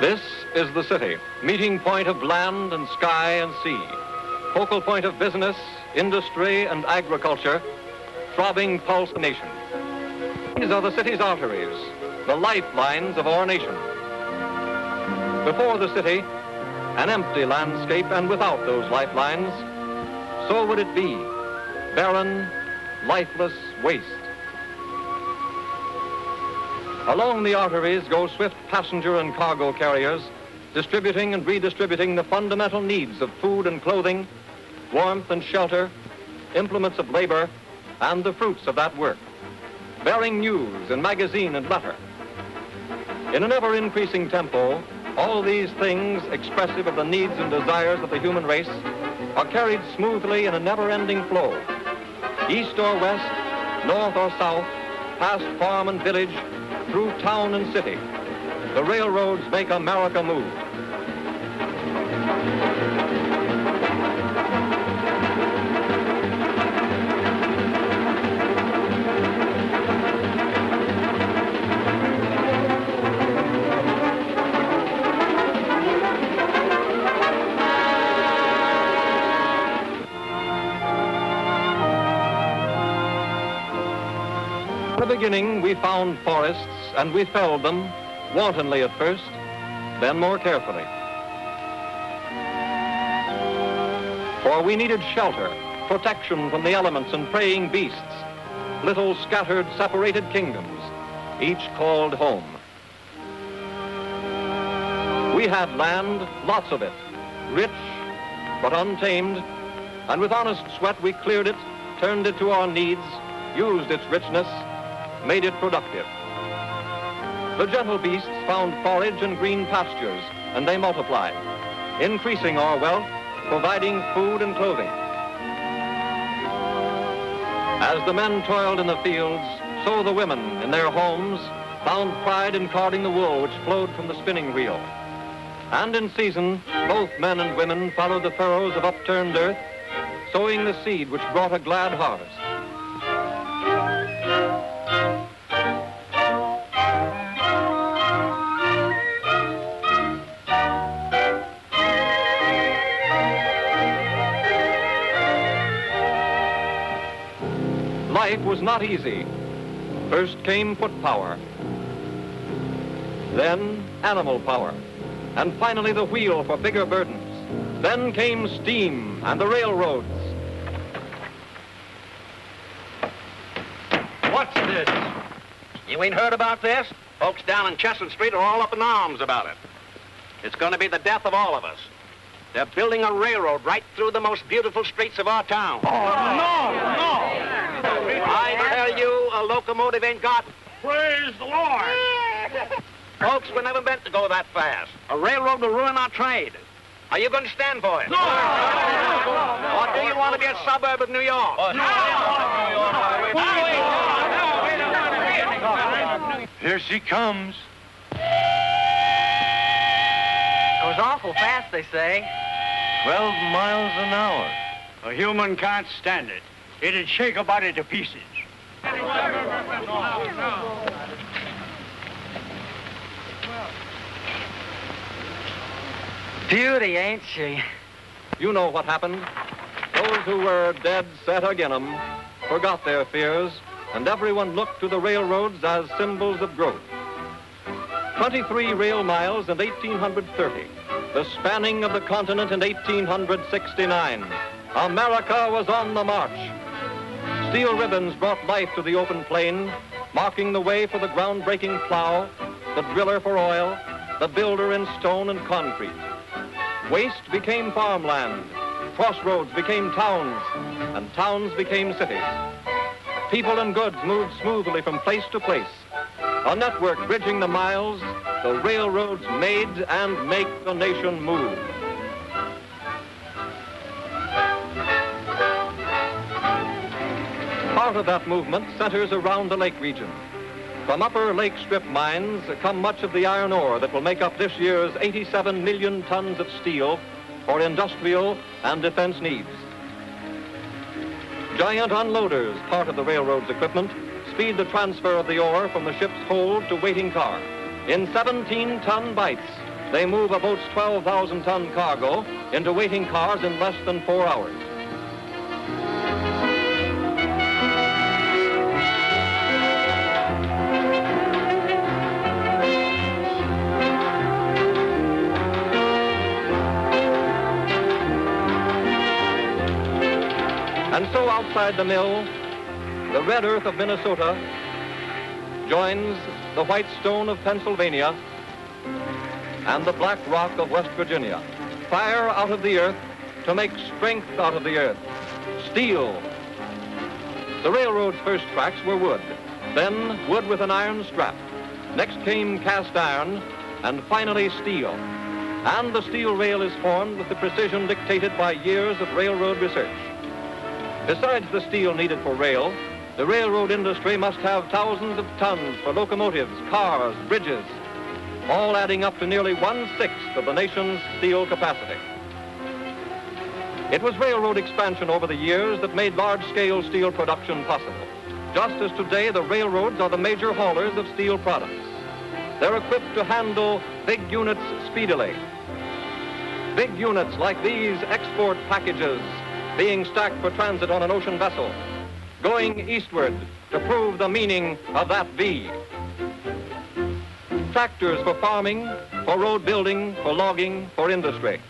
This is the city, meeting point of land and sky and sea, focal point of business, industry, and agriculture, throbbing pulse of the nation. These are the city's arteries, the lifelines of our nation. Before the city, an empty landscape, and without those lifelines, so would it be, barren, lifeless waste. Along the arteries go swift passenger and cargo carriers, distributing and redistributing the fundamental needs of food and clothing, warmth and shelter, implements of labor, and the fruits of that work, bearing news in magazine and letter. In an ever-increasing tempo, all these things expressive of the needs and desires of the human race are carried smoothly in a never-ending flow, east or west, north or south, past farm and village, through town and city. The railroads make America move. In the beginning, we found forests and we felled them, wantonly at first, then more carefully. For we needed shelter, protection from the elements and preying beasts, little scattered, separated kingdoms, each called home. We had land, lots of it, rich but untamed, and with honest sweat we cleared it, turned it to our needs, used its richness, made it productive. The gentle beasts found forage and green pastures, and they multiplied, increasing our wealth, providing food and clothing. As the men toiled in the fields, so the women in their homes found pride in carding the wool which flowed from the spinning wheel. And in season, both men and women followed the furrows of upturned earth, sowing the seed which brought a glad harvest. Life was not easy. First came foot power, then animal power, and finally the wheel for bigger burdens. Then came steam and the railroads. What's this? You ain't heard about this? Folks down on Chestnut Street are all up in arms about it. It's going to be the death of all of us. They're building a railroad right through the most beautiful streets of our town. Oh, no! I tell you, a locomotive ain't got... Praise the Lord! Folks, we're never meant to go that fast. A railroad will ruin our trade. Are you going to stand for it? No! Or do you want to be a suburb of New York? Here she comes. Goes awful fast, they say. 12 miles an hour. A human can't stand it. It'd shake a body to pieces. Beauty, ain't she? You know what happened. Those who were dead set agin 'em forgot their fears, and everyone looked to the railroads as symbols of growth. 23 rail miles in 1830, the spanning of the continent in 1869. America was on the march. Steel ribbons brought life to the open plain, marking the way for the groundbreaking plow, the driller for oil, the builder in stone and concrete. Waste became farmland, crossroads became towns, and towns became cities. People and goods moved smoothly from place to place. A network bridging the miles, the railroads made and make the nation move. Part of that movement centers around the lake region. From upper lake strip mines come much of the iron ore that will make up this year's 87 million tons of steel for industrial and defense needs. Giant unloaders, part of the railroad's equipment, speed the transfer of the ore from the ship's hold to waiting car. In 17-ton bites, they move a boat's 12,000-ton cargo into waiting cars in less than 4 hours. And so outside the mill, the red earth of Minnesota joins the white stone of Pennsylvania and the black rock of West Virginia. Fire out of the earth to make strength out of the earth. Steel. The railroad's first tracks were wood, then wood with an iron strap. Next came cast iron, and finally steel. And the steel rail is formed with the precision dictated by years of railroad research. Besides the steel needed for rail, the railroad industry must have thousands of tons for locomotives, cars, bridges, all adding up to nearly 1/6 of the nation's steel capacity. It was railroad expansion over the years that made large-scale steel production possible. Just as today, the railroads are the major haulers of steel products. They're equipped to handle big units speedily. Big units like these export packages being stacked for transit on an ocean vessel, going eastward to prove the meaning of that V. Tractors for farming, for road building, for logging, for industry.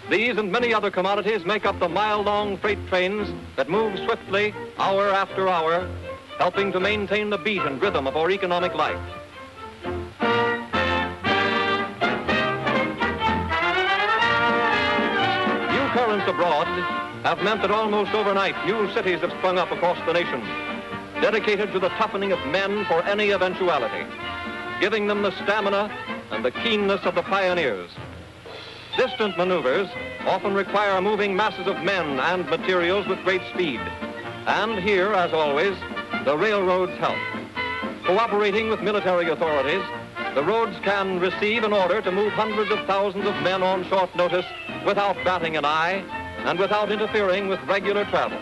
These and many other commodities make up the mile-long freight trains that move swiftly, hour after hour, helping to maintain the beat and rhythm of our economic life. Currents abroad have meant that almost overnight new cities have sprung up across the nation, dedicated to the toughening of men for any eventuality, giving them the stamina and the keenness of the pioneers. Distant maneuvers often require moving masses of men and materials with great speed. And here, as always, the railroads help. Cooperating with military authorities, the roads can receive an order to move hundreds of thousands of men on short notice without batting an eye and without interfering with regular travel.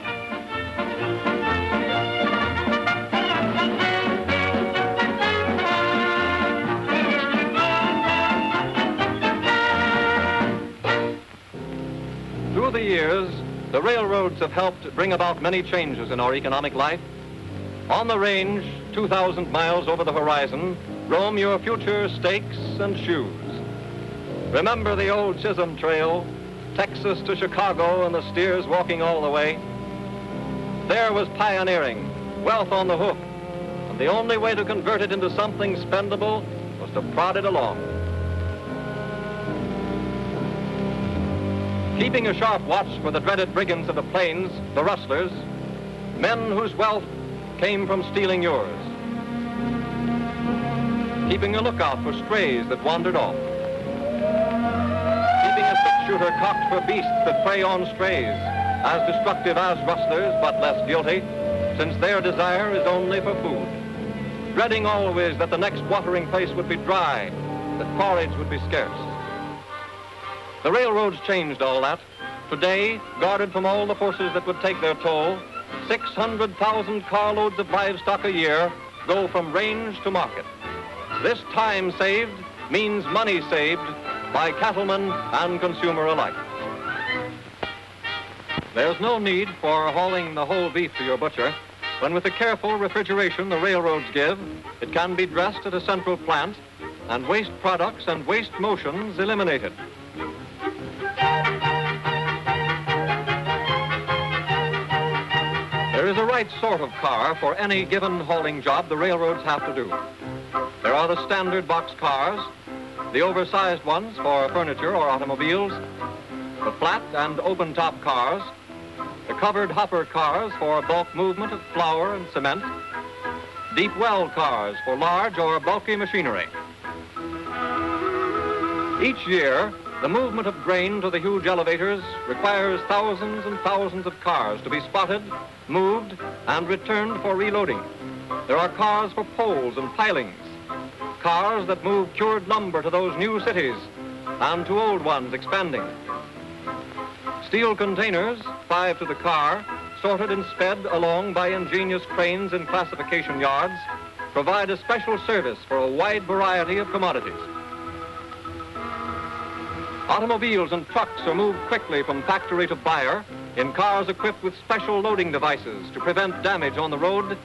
Through the years, the railroads have helped bring about many changes in our economic life. On the range, 2,000 miles over the horizon, roam your future steaks and shoes. Remember the old Chisholm Trail, Texas to Chicago and the steers walking all the way? There was pioneering, wealth on the hoof, and the only way to convert it into something spendable was to prod it along. Keeping a sharp watch for the dreaded brigands of the plains, the rustlers, men whose wealth came from stealing yours. Keeping a lookout for strays that wandered off. Keeping a six-shooter cocked for beasts that prey on strays, as destructive as rustlers, but less guilty, since their desire is only for food. Dreading always that the next watering place would be dry, that forage would be scarce. The railroads changed all that. Today, guarded from all the forces that would take their toll, 600,000 carloads of livestock a year go from range to market. This time saved means money saved by cattlemen and consumer alike. There's no need for hauling the whole beef to your butcher, when with the careful refrigeration the railroads give, it can be dressed at a central plant and waste products and waste motions eliminated. There is a right sort of car for any given hauling job the railroads have to do. There are the standard box cars, the oversized ones for furniture or automobiles, the flat and open-top cars, the covered hopper cars for bulk movement of flour and cement, deep well cars for large or bulky machinery. Each year, the movement of grain to the huge elevators requires thousands and thousands of cars to be spotted, moved, and returned for reloading. There are cars for poles and pilings, cars that move cured lumber to those new cities and to old ones expanding. Steel containers, 5 to the car, sorted and sped along by ingenious cranes in classification yards, provide a special service for a wide variety of commodities. Automobiles and trucks are moved quickly from factory to buyer in cars equipped with special loading devices to prevent damage on the road.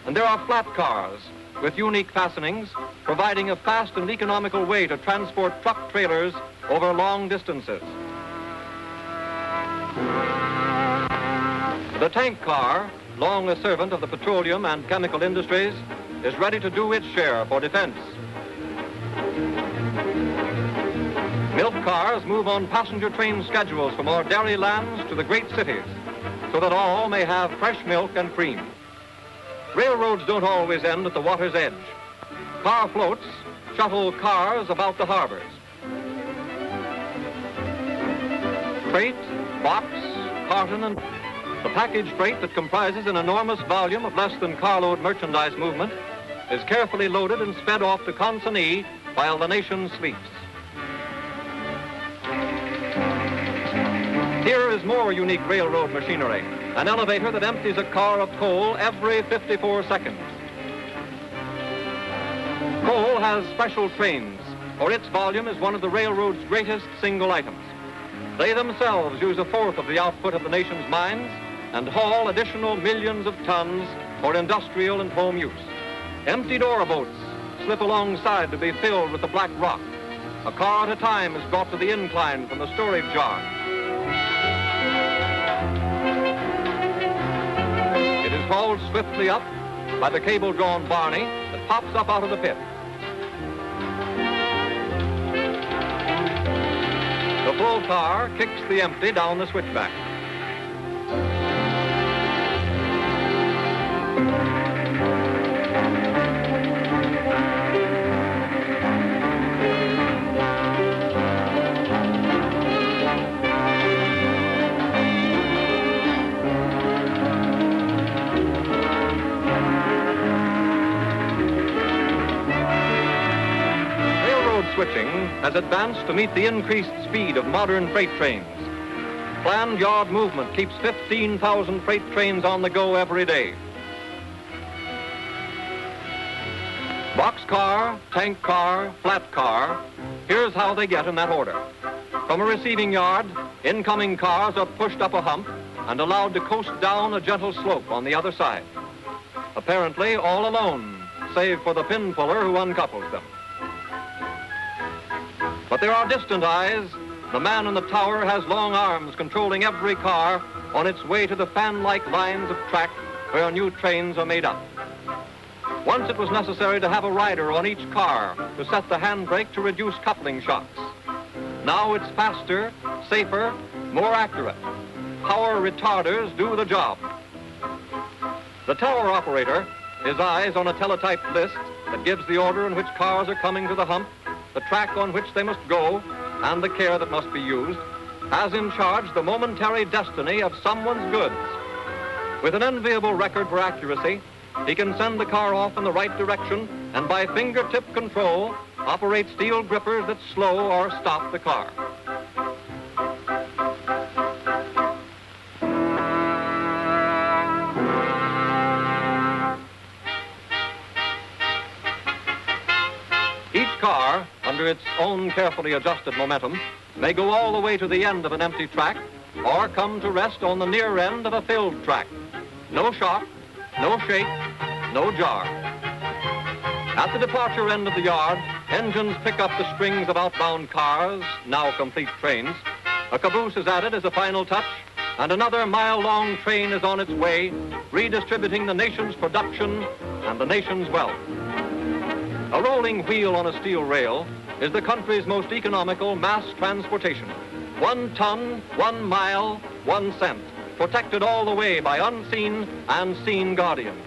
And there are flat cars with unique fastenings, providing a fast and economical way to transport truck trailers over long distances. The tank car, long a servant of the petroleum and chemical industries, is ready to do its share for defense. Milk cars move on passenger train schedules from our dairy lands to the great cities, so that all may have fresh milk and cream. Railroads don't always end at the water's edge. Car floats shuttle cars about the harbors. Freight, box, carton, and the package freight that comprises an enormous volume of less than carload merchandise movement is carefully loaded and sped off to consignee while the nation sleeps. Here is more unique railroad machinery, an elevator that empties a car of coal every 54 seconds. Coal has special trains, for its volume is one of the railroad's greatest single items. They themselves use a fourth of the output of the nation's mines and haul additional millions of tons for industrial and home use. Emptied ore boats slip alongside to be filled with the black rock. A car at a time is brought to the incline from the storage yard. It is hauled swiftly up by the cable-drawn Barney that pops up out of the pit. The full car kicks the empty down the switchback. Switching has advanced to meet the increased speed of modern freight trains. Planned yard movement keeps 15,000 freight trains on the go every day. Boxcar, tank car, flat car, here's how they get in that order. From a receiving yard, incoming cars are pushed up a hump and allowed to coast down a gentle slope on the other side. Apparently all alone, save for the pin puller who uncouples them. But there are distant eyes. The man in the tower has long arms controlling every car on its way to the fan-like lines of track where new trains are made up. Once it was necessary to have a rider on each car to set the handbrake to reduce coupling shocks. Now it's faster, safer, more accurate. Power retarders do the job. The tower operator, his eyes on a teletyped list that gives the order in which cars are coming to the hump, the track on which they must go, and the care that must be used, has in charge the momentary destiny of someone's goods. With an enviable record for accuracy, he can send the car off in the right direction and by fingertip control operate steel grippers that slow or stop the car. Each car, under its own carefully adjusted momentum, may go all the way to the end of an empty track or come to rest on the near end of a filled track. No shock, no shake, no jar. At the departure end of the yard, engines pick up the strings of outbound cars, now complete trains. A caboose is added as a final touch, and another mile-long train is on its way, redistributing the nation's production and the nation's wealth. A rolling wheel on a steel rail is the country's most economical mass transportation. 1 ton, 1 mile, 1 cent, protected all the way by unseen and seen guardians.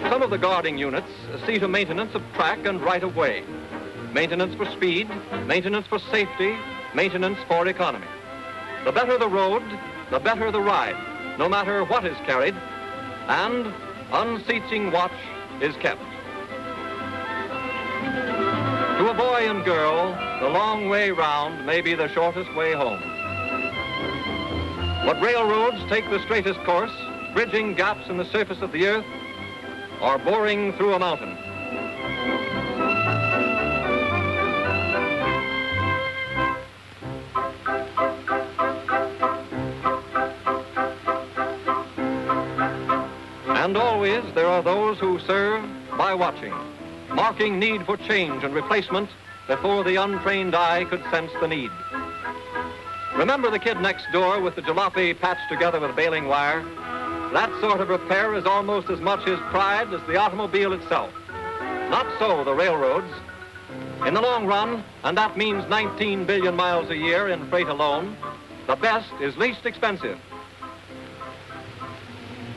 Some of the guarding units see to maintenance of track and right-of-way, maintenance for speed, maintenance for safety, maintenance for economy. The better the road, the better the ride, no matter what is carried, and unceasing watch is kept. To a boy and girl, the long way round may be the shortest way home. But railroads take the straightest course, bridging gaps in the surface of the earth or boring through a mountain. And always there are those who serve by watching, marking need for change and replacement before the untrained eye could sense the need. Remember the kid next door with the jalopy patched together with baling wire? That sort of repair is almost as much his pride as the automobile itself. Not so the railroads. In the long run, and that means 19 billion miles a year in freight alone, the best is least expensive.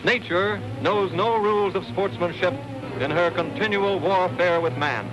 Nature knows no rules of sportsmanship in her continual warfare with man.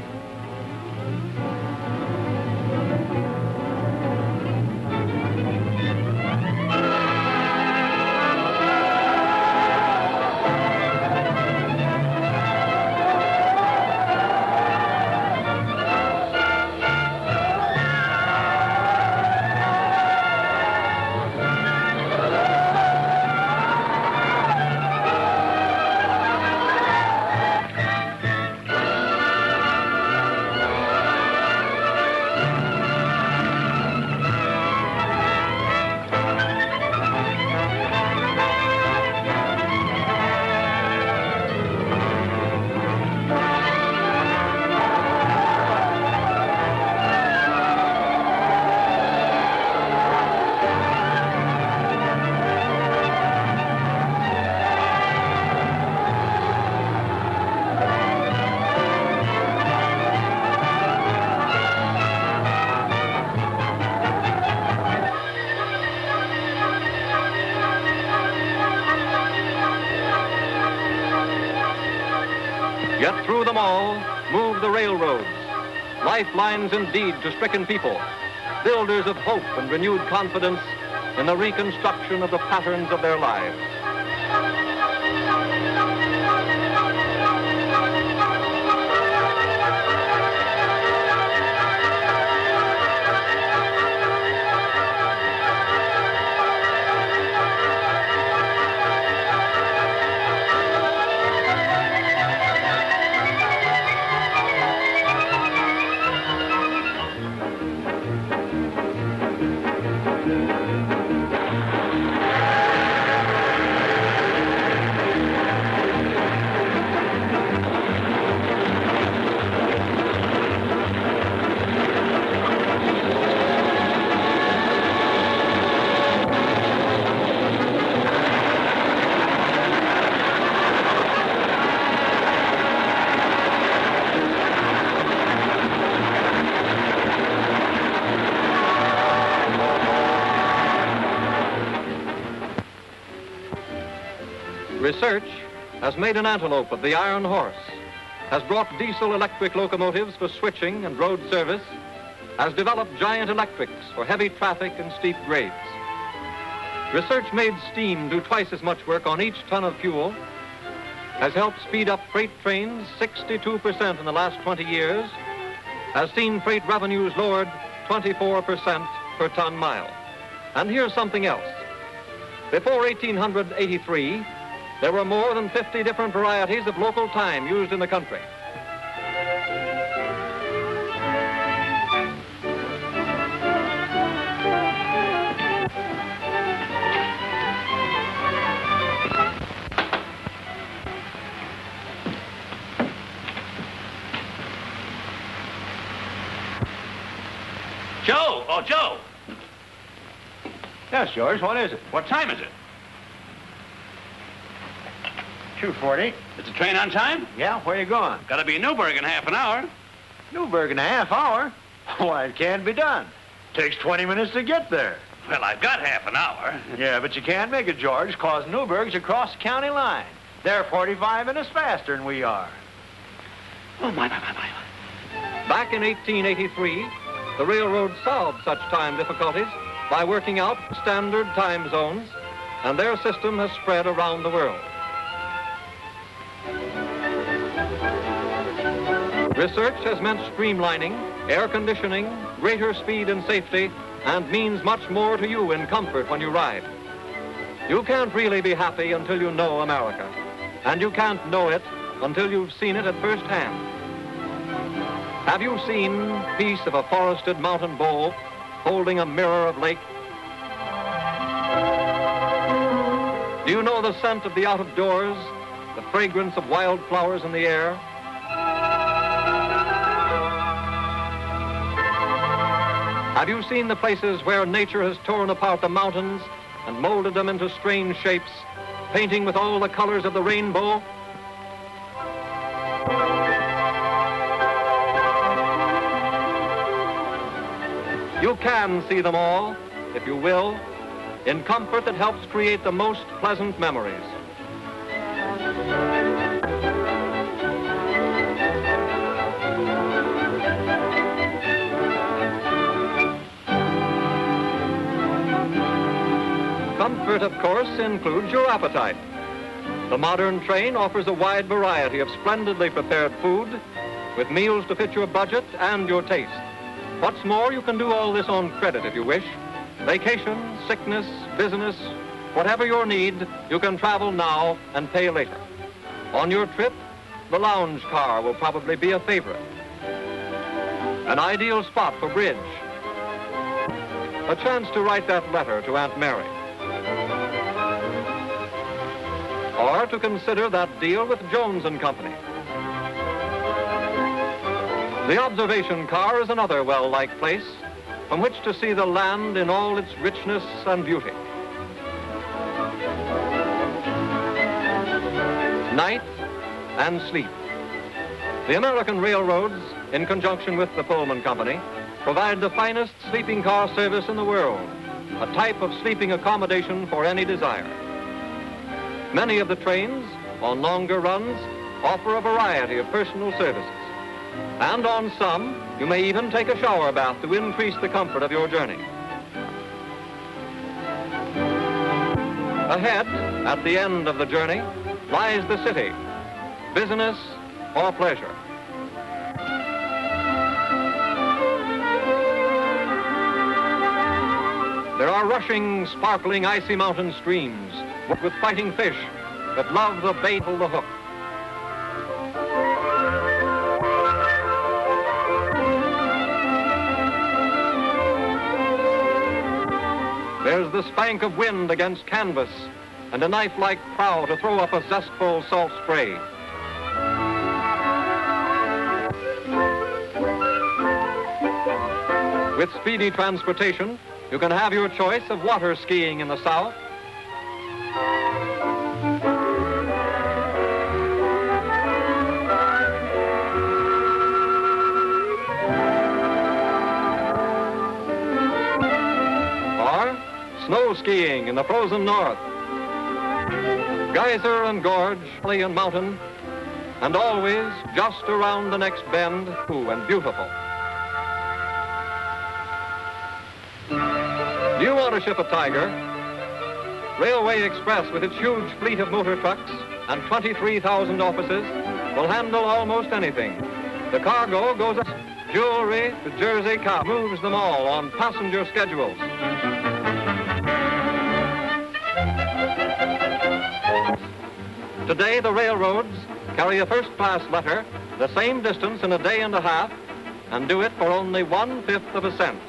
Yet through them all move the railroads, lifelines indeed to stricken people, builders of hope and renewed confidence in the reconstruction of the patterns of their lives. Research has made an antelope of the iron horse, has brought diesel-electric locomotives for switching and road service, has developed giant electrics for heavy traffic and steep grades. Research made steam do twice as much work on each ton of fuel, has helped speed up freight trains 62% in the last 20 years, has seen freight revenues lowered 24% per ton mile. And here's something else. Before 1883, there were more than 50 different varieties of local time used in the country. Joe! Oh, Joe! Yes, George, what is it? What time is it? 2:40. Is the train on time? Yeah, where you going? Gotta be in Newburgh in half an hour. Newburgh in a half hour? Why, it can't be done. Takes 20 minutes to get there. Well, I've got half an hour. Yeah, but you can't make it, George, because Newburgh's across the county line. They're 45 minutes faster than we are. Oh, my. Back in 1883, the railroad solved such time difficulties by working out standard time zones, and their system has spread around the world. Research has meant streamlining, air conditioning, greater speed and safety, and means much more to you in comfort when you ride. You can't really be happy until you know America, and you can't know it until you've seen it at first hand. Have you seen peace of a forested mountain bowl holding a mirror of lake? Do you know the scent of the out-of-doors the fragrance of wild flowers in the air. Have you seen the places where nature has torn apart the mountains and molded them into strange shapes, painting with all the colors of the rainbow? You can see them all, if you will, in comfort that helps create the most pleasant memories. Comfort, of course, includes your appetite. The modern train offers a wide variety of splendidly prepared food with meals to fit your budget and your taste. What's more, you can do all this on credit if you wish. Vacation, sickness, business, whatever your need, you can travel now and pay later. On your trip, the lounge car will probably be a favorite. An ideal spot for bridge. A chance to write that letter to Aunt Mary. Or to consider that deal with Jones and Company. The observation car is another well-liked place from which to see the land in all its richness and beauty. Night and sleep. The American railroads, in conjunction with the Pullman Company, provide the finest sleeping car service in the world, a type of sleeping accommodation for any desire. Many of the trains, on longer runs, offer a variety of personal services. And on some, you may even take a shower bath to increase the comfort of your journey. Ahead, at the end of the journey, lies the city, business or pleasure. There are rushing, sparkling, icy mountain streams with fighting fish that love the bait or the hook. There's the spank of wind against canvas and a knife-like prow to throw up a zestful salt spray. With speedy transportation, you can have your choice of water skiing in the south, or snow skiing in the frozen north. Geyser and gorge, valley and mountain, and always just around the next bend, cool and beautiful. Do you want to ship a tiger? Railway Express, with its huge fleet of motor trucks and 23,000 offices, will handle almost anything. The cargo goes up jewelry to Jersey cow, moves them all on passenger schedules. Today, the railroads carry a first-class letter the same distance in a day and a half and do it for only 1/5 of a cent.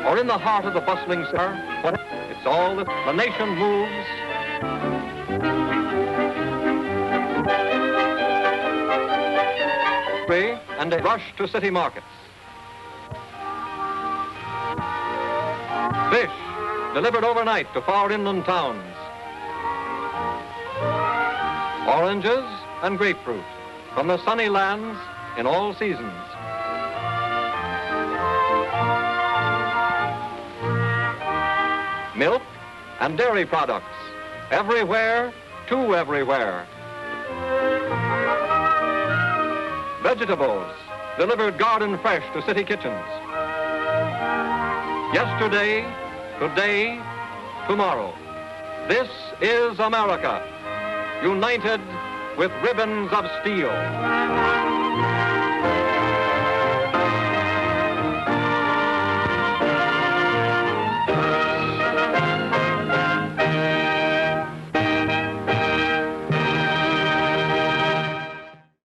Or in the heart of the bustling city, it's all that the nation moves. And they rush to city markets. Fish delivered overnight to far inland towns. Oranges and grapefruit from the sunny lands in all seasons. Milk and dairy products, everywhere to everywhere. Vegetables, delivered garden fresh to city kitchens. Yesterday, today, tomorrow. This is America, united with ribbons of steel.